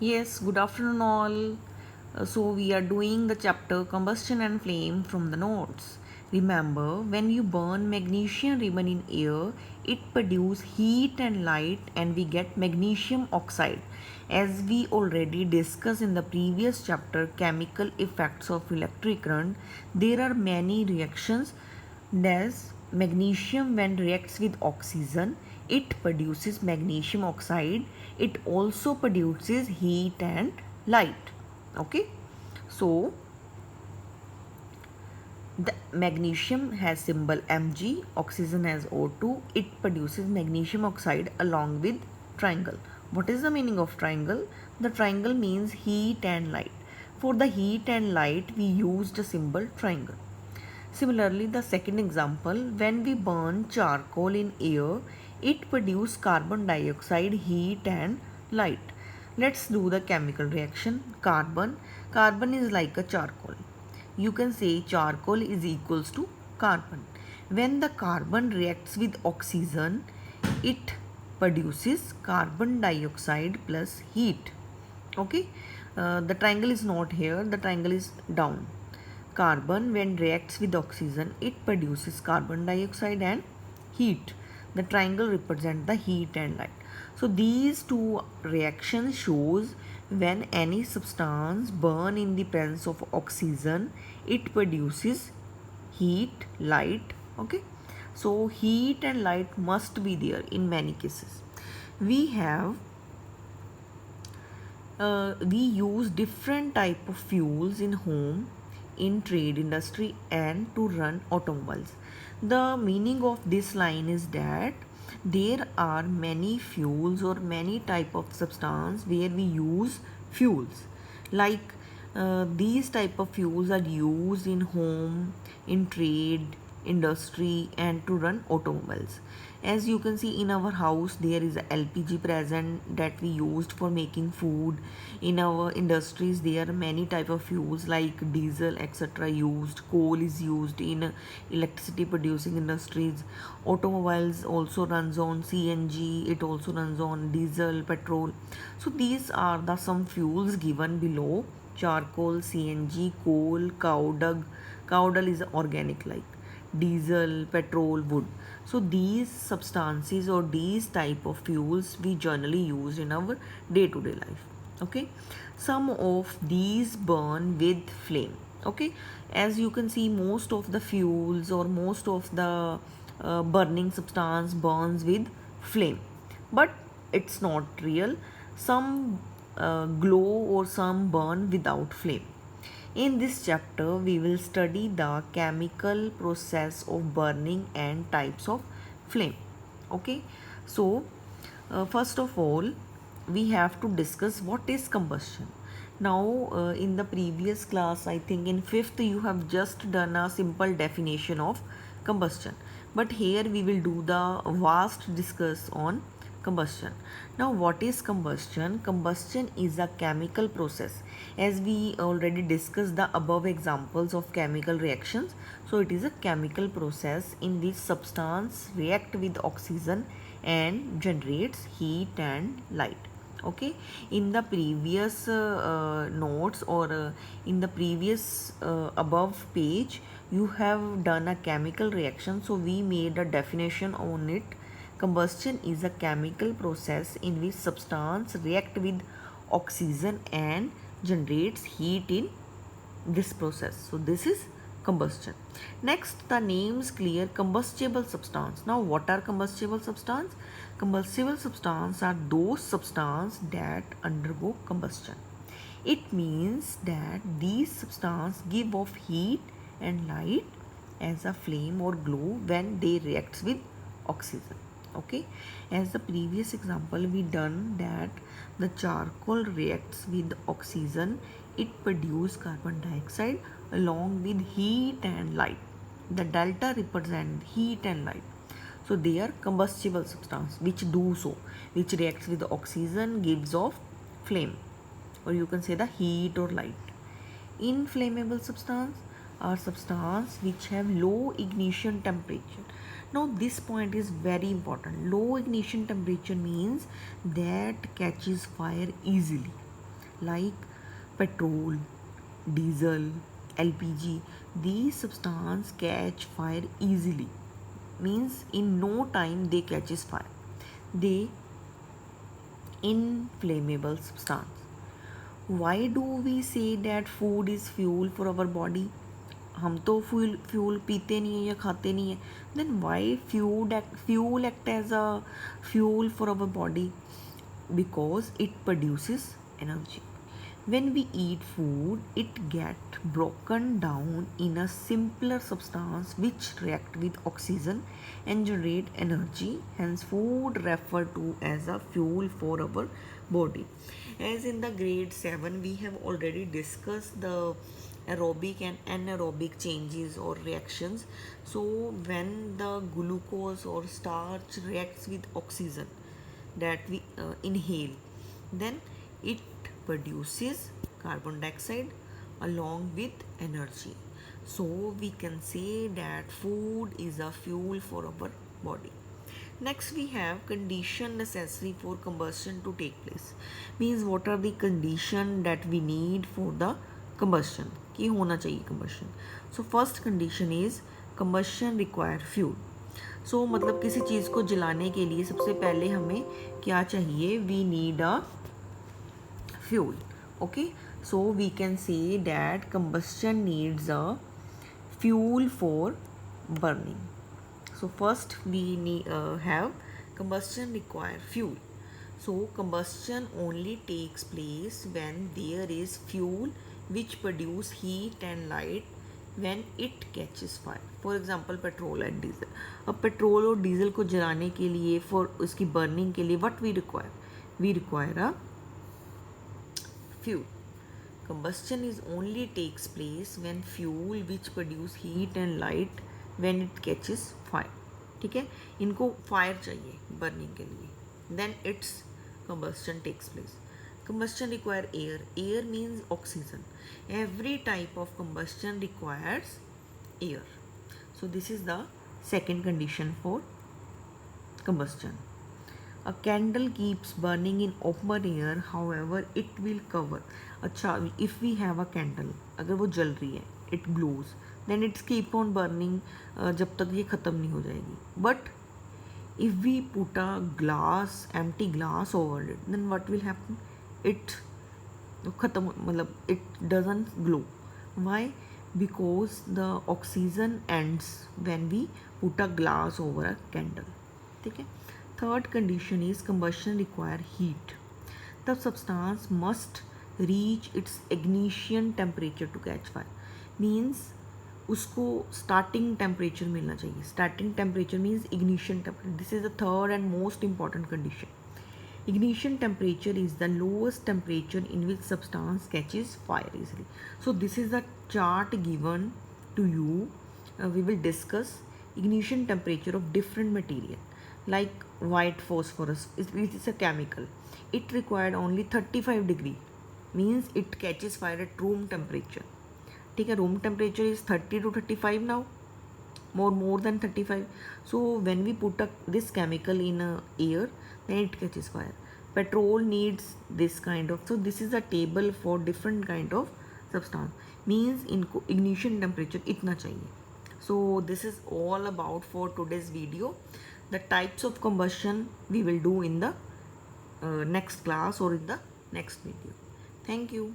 Yes, good afternoon, all. So, we are doing the chapter Combustion and Flame from the notes. Remember, when you burn magnesium ribbon in air, it produces heat and light, and we get magnesium oxide. As we already discussed in the previous chapter, chemical effects of electric current, there are many reactions. Thus, magnesium when reacts with oxygen, it produces magnesium oxide. It also produces heat and light. Okay, so the magnesium has symbol Mg, oxygen has O2. It produces magnesium oxide along with triangle. What is the meaning of triangle? The triangle means heat and light. For the heat and light, we used the symbol triangle. Similarly, the second example, when we burn charcoal in air, it produces carbon dioxide, heat and light. Let's do the chemical reaction. Carbon is like a charcoal. You can say charcoal is equals to carbon. When the carbon reacts with oxygen, it produces carbon dioxide plus heat. Okay, the triangle is not here, the triangle is down. Carbon when reacts with oxygen, it produces carbon dioxide and heat. The triangle represents the heat and light. So these two reactions shows when any substance burn in the presence of oxygen, it produces heat, light. Okay, so heat and light must be there in many cases. We have we use different type of fuels in home, in trade industry and to run automobiles. The meaning of this line is that there are many fuels or many type of substance where we use fuels, like these type of fuels are used in home, in trade industry and to run automobiles. As you can see in our house, there is a LPG present that we used for making food. In our industries, there are many type of fuels like diesel etc used. Coal is used in electricity producing industries. Automobiles also runs on CNG, it also runs on diesel, petrol. So these are the some fuels given below: charcoal, CNG, coal, cow dung. Cow dung is organic, like diesel, petrol, wood. So these substances or these type of fuels we generally use in our day-to-day life. Okay, some of these burn with flame. Okay, as you can see, most of the fuels or most of the burning substance burns with flame, but it's not real. Some glow or some burn without flame. In this chapter, we will study the chemical process of burning and types of flame. Okay, so first of all, we have to discuss what is combustion. Now, in the previous class, I think in fifth, you have just done a simple definition of combustion, but here we will do the vast discuss on combustion. Now, what is combustion? Combustion is a chemical process. As we already discussed the above examples of chemical reactions, so it is a chemical process in which substance react with oxygen and generates heat and light. Okay, in the previous notes or in the previous above page, you have done a chemical reaction, so we made a definition on it. Combustion is a chemical process in which substance react with oxygen and generates heat in this process. So this is combustion. Next, the names clear: combustible substance. Now, what are combustible substance? Combustible substance are those substance that undergo combustion. It means that these substance give off heat and light as a flame or glow when they react with oxygen. Okay, as the previous example we done that the charcoal reacts with oxygen, it produces carbon dioxide along with heat and light. The delta represent heat and light. So they are combustible substance which do so, which reacts with oxygen, gives off flame, or you can say the heat or light. Inflammable substance are substance which have low ignition temperature. Now this point is very important. Low ignition temperature means that catches fire easily. like petrol, diesel, LPG. These substances catch fire easily, means in no time they catches fire. They inflammable substance. Why do we say that food is fuel for our body? हम तो fuel पीते नहीं है या खाते नहीं है. Then why fuel act as a fuel for our body? Because it produces energy. When we eat food, it get broken down in a simpler substance which react with oxygen and generate energy. Hence, food referred to as a fuel for our body. As in the grade 7, we have already discussed the aerobic and anaerobic changes or reactions. So, when the glucose or starch reacts with oxygen that we inhale, then it produces carbon dioxide along with energy. So we can say that food is a fuel for our body. Next we have condition necessary for combustion to take place. Means what are the condition that we need for the combustion, कि होना चाहिए combustion. So first condition is combustion require fuel. So मतलब किसी चीज़ को जलाने के लिए सबसे पहले हमें क्या चाहिए? We need a fuel. Okay, so we can say that combustion needs a fuel for burning. So first we need have combustion require fuel. So combustion only takes place when there is fuel which produce heat and light when it catches fire. For example petrol and diesel. अब petrol और diesel को जलाने के लिए for उसकी burning के लिए what we require? We require a fuel. Combustion is only takes place when fuel which produce heat and light when it catches fire. ठीक है, इनको फायर चाहिए बर्निंग के लिए. Then its combustion takes place. Combustion require air. Air means oxygen. Every type of combustion requires air. So this is the second condition for combustion. A candle keeps burning in open air, however it will cover. अच्छा, if we have a candle, अगर वो जल रही है, it glows, then it's keep on burning जब तक ये ख़त्म नहीं हो जाएगी. But if we put a glass, empty glass over it, then what will happen? It ख़त्म मतलब it doesn't glow. Why? Because the oxygen ends when we put a glass over a candle. ठीक है. Third condition is combustion require heat. The substance must reach its ignition temperature to catch fire. Means उसको starting temperature मिलना चाहिए. Starting temperature means ignition temperature. This is the third and most important condition. Ignition temperature is the lowest temperature in which substance catches fire easily. So this is the chart given to you. We will discuss ignition temperature of different material. Like white phosphorus, it is a chemical. It required only 35 degree, means it catches fire at room temperature. ठीक है, room temperature is 30 to 35 now, more than 35. So when we put this chemical in air, then it catches fire. Petrol needs this kind of. So this is a table for different kind of substance. Means in ignition temperature इतना चाहिए. So this is all about for today's video. The types of combustion we will do in the next class or in the next video. Thank you.